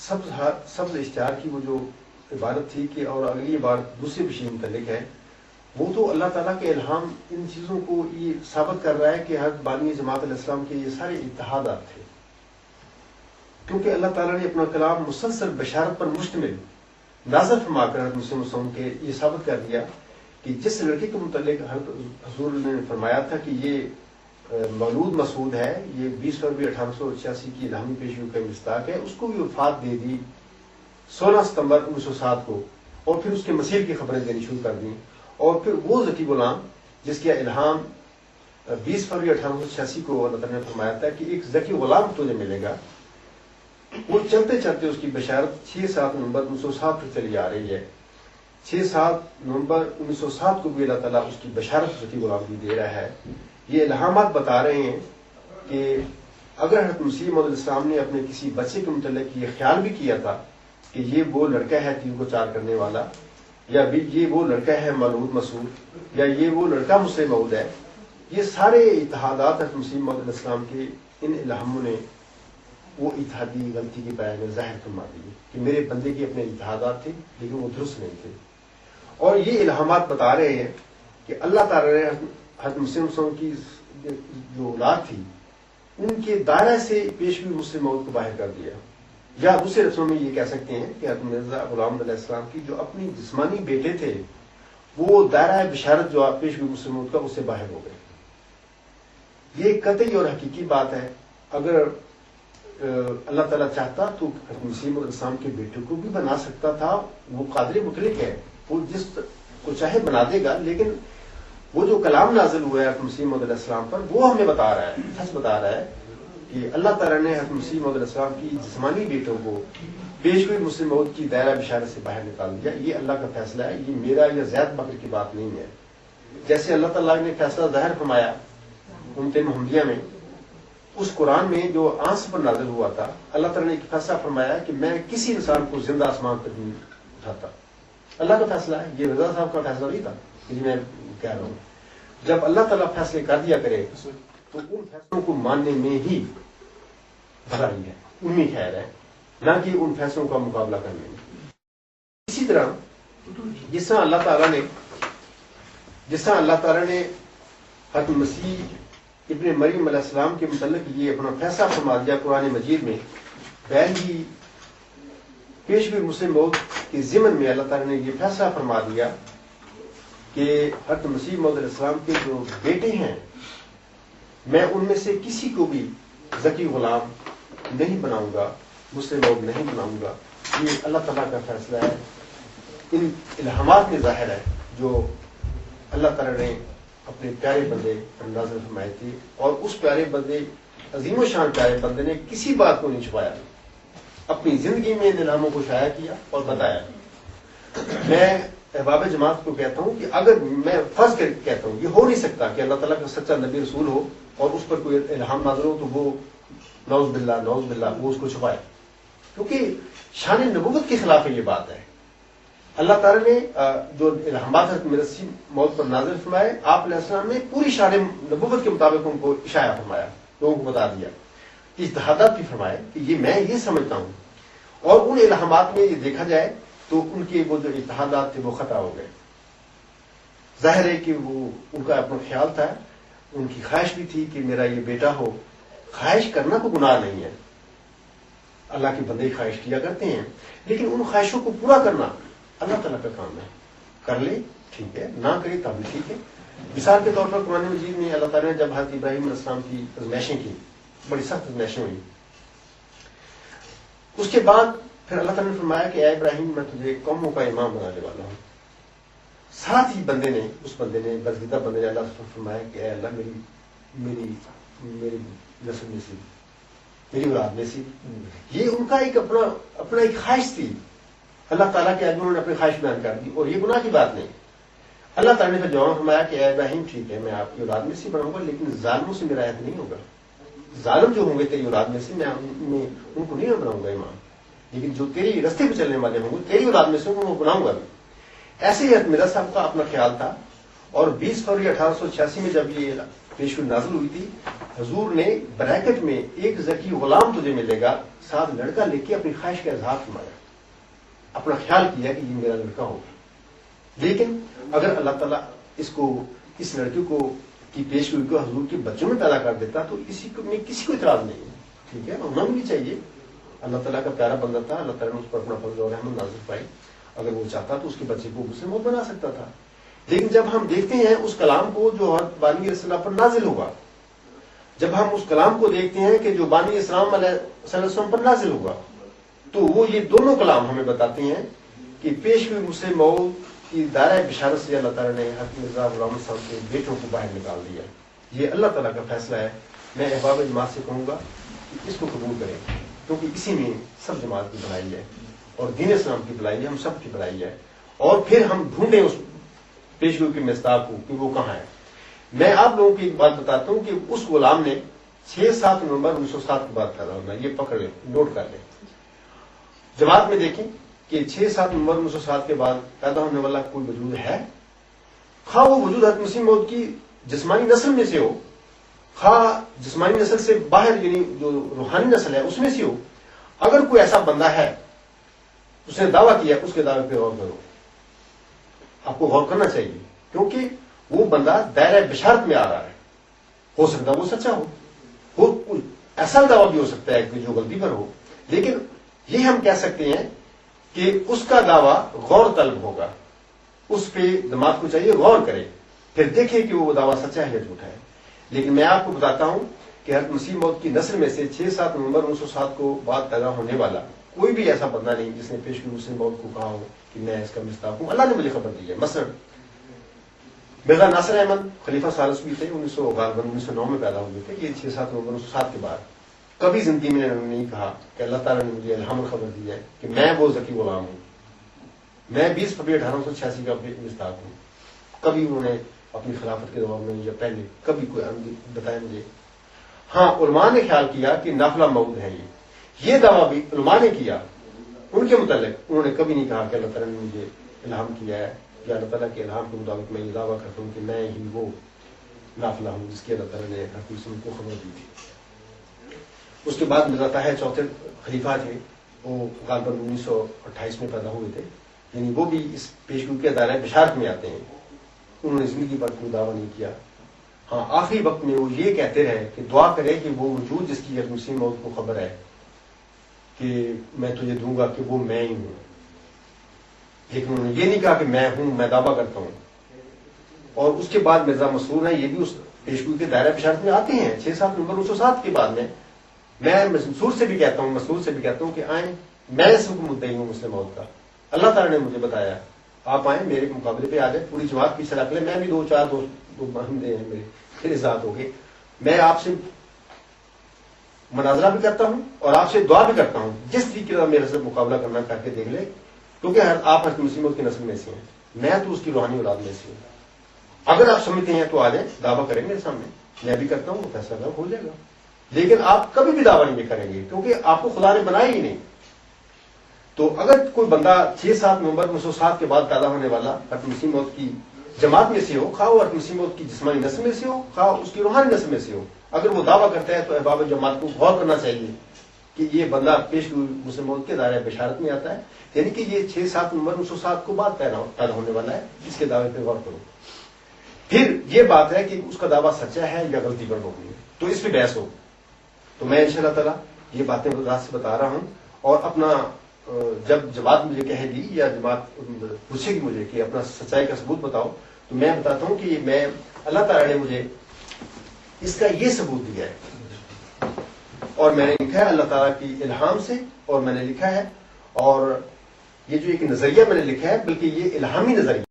سبز اشتہار کی وہ جو عبارت تھی کہ اور اگلی عبارت دوسری بشیر متعلق ہے، وہ تو اللہ تعالیٰ کے الہام ان چیزوں کو یہ ثابت کر رہا ہے کہ حضرت بانی جماعت علیہ السلام کے یہ سارے اتحادات تھے، کیونکہ اللہ تعالیٰ نے اپنا کلام مسلسل بشارت پر مشتمل نازل فرما کر حضرت مسیح موعود کے یہ ثابت کر دیا کہ جس لڑکے کے متعلق حضور نے فرمایا تھا کہ یہ مولود مسعود ہے، یہ 20 فروری 1886 کی الہامی پیشگی کا مصداق ہے، اس کو بھی وفات دے دی 16 ستمبر 1907 کو، اور پھر اس کے مسیر کی خبریں دینی شروع کر دیں، اور پھر وہ ذکی غلام جس کا الہام 20 فروری 1886 کو اللہ تعالیٰ نے فرمایا تھا کہ ایک ذکی غلام تجھے ملے گا، وہ چلتے چلتے اس کی بشارت 6-7 نومبر 1907 تک چلی آ رہی ہے۔ 6-7 نومبر 1907 کو بھی اللہ تعالیٰ اس کی بشارت ذکی غلام کی دے رہا ہے۔ یہ الہامات بتا رہے ہیں کہ اگر حضرت مسیح موعود علیہ السلام نے اپنے کسی بچے کے متعلق یہ خیال بھی کیا تھا کہ یہ وہ لڑکا ہے 3 کو 4 کرنے والا، یا یہ وہ لڑکا ہے مولود مسعود، یا یہ وہ لڑکا مسیح موعود ہے، یہ سارے اتحادات حضرت مسیح موعود علیہ السلام کے ان الہاموں نے وہ اتحادی غلطی کے بیان میں ظاہر فرما دی کہ میرے بندے کے اپنے اتحادات تھے لیکن وہ درست نہیں تھے۔ اور یہ الہامات بتا رہے ہیں کہ اللہ تعالیٰ نے حضرت مسیح موعود کی جو اولاد تھی ان کے دائرہ سے پیشگی مسیح موعود کو باہر کر دیا، یا دوسرے لفظوں میں یہ کہہ سکتے ہیں کہ حضرت مرزا غلام علیہ السلام کی جو اپنی جسمانی بیٹے تھے وہ دائرہ بشارت جو پیشگی مسیح موعود کا اس سے باہر ہو گئے۔ یہ قطعی اور حقیقی بات ہے۔ اگر اللہ تعالیٰ چاہتا تو حضرت مسیح موعود علیہ السلام کے بیٹے کو بھی بنا سکتا تھا، وہ قادر مطلق ہے، وہ جس کو چاہے بنا دے گا، لیکن وہ جو کلام نازل ہوا ہے حضرت مسیح موعود علیہ السلام پر وہ ہمیں بتا رہا ہے، سچ بتا رہا ہے کہ اللہ تعالیٰ نے حضرت مسیح موعود علیہ السلام کی جسمانی بیٹوں کو پیشگوئی مسیح موعود کی دائرہ بشارت سے باہر نکال دیا۔ یہ اللہ کا فیصلہ ہے، یہ میرا یا زید بکر کی بات نہیں ہے۔ جیسے اللہ تعالیٰ نے فیصلہ ظاہر فرمایا امت محمدیہ میں، اس قرآن میں جو آنس پر نازل ہوا تھا، اللہ تعالیٰ نے ایک فیصلہ فرمایا کہ میں کسی انسان کو زندہ آسمان تک نہیں اٹھاتا۔ اللہ کا فیصلہ ہے، یہ رضا صاحب کا فیصلہ نہیں تھا کہ میں کہہ رہا ہوں۔ جب اللہ تعالیٰ فیصلے کر دیا کرے تو ان فیصلوں کو ماننے میں ہی بھلائی ہے، ان میں خیر ہے، نہ کہ ان فیصلوں کا مقابلہ کرنے میں۔ اسی طرح جس طرح اللہ تعالیٰ نے حضرت مسیح ابن مریم علیہ السلام کے متعلق یہ اپنا فیصلہ فرما دیا قرآن مجید میں، پہلی پیشگوئی مسیح موعود کے ضمن میں اللہ تعالیٰ نے یہ فیصلہ فرما دیا کہ حضرت مسیح موعود علیہ السلام کے جو بیٹے ہیں میں ان میں سے کسی کو بھی ذکی غلام نہیں بناؤں گا، مسیح موعود نہیں بناؤں گا۔ یہ اللہ تعالیٰ کا فیصلہ ہے، ان الہامات میں ظاہر ہے جو اللہ تعالیٰ نے اپنے پیارے بندے پر نازل فرمائے تھے، اور اس پیارے بندے عظیم و شان پیارے بندے نے کسی بات کو نہیں چھپایا، اپنی زندگی میں ان الہاموں کو شائع کیا اور بتایا۔ میں احباب جماعت کو کہتا ہوں کہ اگر میں فرض کر کے کہتا ہوں یہ ہو نہیں سکتا کہ اللہ تعالیٰ کا سچا نبی رسول ہو اور اس پر کوئی الہام نازل ہو تو وہ نعوذ باللہ وہ اس کو چھپائے، کیونکہ شان نبوت کے خلاف یہ بات ہے۔ اللہ تعالیٰ نے جو الہامات حضرت مسیح موعود پر نازل فرمائے، آپ علیہ السلام نے پوری شان نبوت کے مطابق ان کو اشاعہ فرمایا، لوگوں کو بتا دیا، اجتہادات بھی فرمائے کہ یہ میں یہ سمجھتا ہوں، اور ان الہامات میں یہ دیکھا جائے تو ان کے وہ جو اتحادات تھے وہ خطا ہو گئے۔ ظاہر ہے کہ وہ ان کا اپنا خیال تھا، ان کی خواہش بھی تھی کہ میرا یہ بیٹا ہو۔ خواہش کرنا کوئی گناہ نہیں ہے، اللہ کے بندے خواہش کیا کرتے ہیں، لیکن ان خواہشوں کو پورا کرنا اللہ تعالیٰ کا کام ہے۔ کر لے ٹھیک ہے، نہ کرے تب بھی ٹھیک ہے۔ مثال کے طور پر قرآن مجید میں اللہ تعالیٰ نے جب حضرت ابراہیم علیہ السلام کی آزمائشیں کی، بڑی سخت آزمائشیں ہوئی، اس کے بعد پھر اللہ تعالیٰ نے فرمایا کہ اے ابراہیم میں تجھے قوموں کا امام بنانے والا ہوں۔ ساتھ ہی اس بندے نے برگزیدہ بندے نے اللہ سے فرمایا کہ اے اللہ میری نسل میں سے، میری اولاد میں سے۔ یہ ان کا ایک اپنا ایک خواہش تھی، اللہ تعالیٰ کے آگے انہوں نے اپنی خواہش بیان کر دی، اور یہ گناہ کی بات نہیں۔ اللہ تعالیٰ نے پھر جواب فرمایا کہ اے ابراہیم ٹھیک ہے میں آپ کی اولاد میں سے بناؤں گا، لیکن ظالموں سے میرا عہد نہیں ہوگا۔ ظالم جو ہوں گے تیری اولاد میں سے میں ان کو نہیں بناؤں گا امام، لیکن جو تیری رستے پہ چلنے والے ہوں گے تیری اولاد میں سے وہ بناؤں گا بھی۔ ایسے ہی مرزا صاحب کا اپنا خیال تھا، اور 20 فروری 1886 میں جب یہ پیشگوئی نازل ہوئی تھی، حضور نے بریکٹ میں ایک ذکی غلام تجھے ملے گا ساتھ لڑکا لے کے اپنی خواہش کا اظہار فرمایا، اپنا خیال کیا کہ یہ میرا لڑکا ہوگا۔ لیکن اگر اللہ تعالیٰ اس لڑکی کو کی پیشگوئی کو حضور کے بچوں میں پیدا کر دیتا تو کسی کو اعتراض نہیں ہے، ٹھیک ہے، ہونا بھی چاہیے۔ اللہ تعالیٰ کا پیارا بندہ تھا، اللہ تعالیٰ نے اس پر اپنا فضل اور رحمت نازل پائی، اگر وہ چاہتا تو اس کے بچے کو مسلم بنا سکتا تھا۔ لیکن جب ہم دیکھتے ہیں اس کلام کو جو حضرت بانی علیہ السلام پر نازل ہوا، جب ہم اس کلام کو دیکھتے ہیں کہ جو بانی اسلام علیہ السلام پر نازل ہوا، تو وہ یہ دونوں کلام ہمیں بتاتے ہیں کہ پیشگوئی مسلم موعود کی دائرہ بشارت سے اللہ تعالیٰ نے حضرت مرزا غلام صاحب کے بیٹوں کو باہر نکال دیا۔ یہ اللہ تعالیٰ کا فیصلہ ہے۔ میں احباب جماعت سے کہوں گا کہ اس کو قبول کریں، کیونکہ اسی میں سب جماعت کی بھلائی ہے اور دین اسلام کی بھلائی ہے، ہم سب کی بھلائی ہے۔ اور پھر ہم ڈھونڈیں اس پیشگوئی کے مصداق کو کہ وہ کہاں ہے۔ میں آپ لوگوں کی ایک بات بتاتا ہوں کہ اس غلام نے 6-7 نومبر 1907 کے بعد پیدا ہونا، یہ پکڑ لیں، نوٹ کر لیں۔ جماعت میں دیکھیں کہ 6-7 نومبر 1907 کے بعد پیدا ہونے والا کوئی وجود ہے، خواہ وہ وجود حضرت مسیح موعود کی جسمانی نسل میں سے ہو، خواہ جسمانی نسل سے باہر یعنی جو روحانی نسل ہے اس میں سے ہو۔ اگر کوئی ایسا بندہ ہے، اس نے دعویٰ کیا، اس کے دعوے پہ غور کرو، آپ کو غور کرنا چاہیے، کیونکہ وہ بندہ دائرہ بشارت میں آ رہا ہے۔ ہو سکتا وہ سچا ہو، ایسا دعویٰ بھی ہو سکتا ہے کہ جو غلطی پر ہو، لیکن یہ ہم کہہ سکتے ہیں کہ اس کا دعویٰ غور طلب ہوگا، اس پہ جماعت کو چاہیے غور کرے، پھر دیکھے کہ وہ دعویٰ سچا ہے یا جھوٹا ہے۔ لیکن میں آپ کو بتاتا ہوں کہ حضرت مسیح موعود کی نسل میں سے 6-7 نومبر 1907 کو بعد پیدا ہونے والا کوئی بھی ایسا بندہ نہیں جس نے پیشگوئی مسیح موعود کو کہا ہو کہ میں اس کا مصداق ہوں۔ اللہ نے مجھے خبر دی ہے۔ مثلا مرزا ناصر احمد خلیفہ ثالث بھی تھے، 1909 میں پیدا ہوئے تھے، یہ 6-7 نومبر 1907 کے بعد کبھی زندگی میں انہوں نے نہیں کہا کہ اللہ تعالیٰ نے مجھے الہام خبر دی ہے کہ میں وہ ذکی غلام ہوں، میں 20 فروری 1886 کا مصداق ہوں۔ کبھی انہوں نے اپنی خلافت کے دور میں یا پہلے کبھی کوئی بتایا مجھے۔ ہاں، علماء نے خیال کیا کہ نافلہ موعود ہے، یہ دعویٰ بھی علماء نے کیا، ان کے متعلق انہوں نے کبھی نہیں کہا کہ اللہ تعالیٰ نے مجھے الہام کیا ہے یا اللہ تعالیٰ کے الہام کے مطابق میں یہ دعویٰ کرتا ہوں کہ میں ہی وہ نافلہ ہوں جس کی اللہ تعالیٰ نے ہر کسی کو خبر دی تھی۔ اس کے بعد مرزا طاہر چوتھے خلیفہ تھے، وہ غالباً 1928 میں پیدا ہوئے تھے، یعنی وہ بھی اس پیشگوئی کے دائرہ بشارت میں آتے ہیں۔ انہوں نے زندگی پر کوئی دعویٰ نہیں کیا۔ ہاں، آخری وقت میں وہ یہ کہتے رہے کہ دعا کرے کہ وہ وجود جس کی حضرت مسیح موعود کو خبر ہے کہ میں تجھے دوں گا کہ وہ میں ہی ہوں، لیکن انہوں نے یہ نہیں کہا کہ میں ہوں، میں دعویٰ کرتا ہوں۔ اور اس کے بعد مرزا مسرور ہیں، یہ بھی اس پیشگوئی کے دائرہ بشارت میں آتے ہیں 6-7 نومبر 1907 کے بعد میں مسرور سے بھی کہتا ہوں کہ آئیں، میں اس حکم مدعی ہوں مسلم موعود کا، اللہ تعالیٰ نے مجھے بتایا، آپ آئیں میرے مقابلے پہ آ جائیں، پوری جماعت پیچھے رکھ لیں، میں بھی 2-4 دوست بندے ہیں میرے، پھر ذات ہو گئے، میں آپ سے مناظرہ بھی کرتا ہوں اور آپ سے دعا بھی کرتا ہوں، جس طریقے کا میرے سے مقابلہ کرنا کر کے دیکھ لے، کیونکہ آپ حضرت مسیح موعود کی نسل میں سے ہیں، میں تو اس کی روحانی اولاد میں سے ہوں۔ اگر آپ سمجھتے ہیں تو آ جائیں، دعویٰ کریں میرے سامنے، میں بھی کرتا ہوں، وہ فیصلہ ہو جائے گا۔ لیکن آپ کبھی بھی دعویٰ نہیں کریں گے کیونکہ آپ کو خدا نے بنایا ہی نہیں۔ تو اگر کوئی بندہ 6-7 نومبر 1907 کے بعد پیدا ہونے والا حضرت مسیح موعود کی جماعت میں سے ہو، خواہ وہ حضرت مسیح موعود کی جسمانی نسل میں سے ہو، خواہ اس کی روحانی نسل میں سے ہو، اگر وہ دعویٰ کرتا ہے تو احباب جماعت کو غور کرنا چاہیے کہ یہ بندہ پیشگوئی مسلم موعود کے دائرہ بشارت میں آتا ہے، یعنی کہ یہ 6-7 نومبر 1907 کو بعد پیدا ہونے والا ہے، اس کے دعوے پہ غور کرو۔ پھر یہ بات ہے کہ اس کا دعویٰ سچا ہے یا غلطی پر مبنی ہے، تو اس پہ بحث ہو۔ تو میں انشاءاللہ تعالیٰ یہ باتیں وضاحت سے بتا رہا ہوں، اور اپنا جب جماعت مجھے کہے گی یا جماعت پوچھے گی مجھے کہ اپنا سچائی کا ثبوت بتاؤ، تو میں بتاتا ہوں کہ میں اللہ تعالیٰ نے مجھے اس کا یہ ثبوت دیا ہے، اور میں نے لکھا ہے اللہ تعالیٰ کی الہام سے، اور میں نے لکھا ہے، اور یہ جو ایک نظریہ میں نے لکھا ہے بلکہ یہ الہامی نظریہ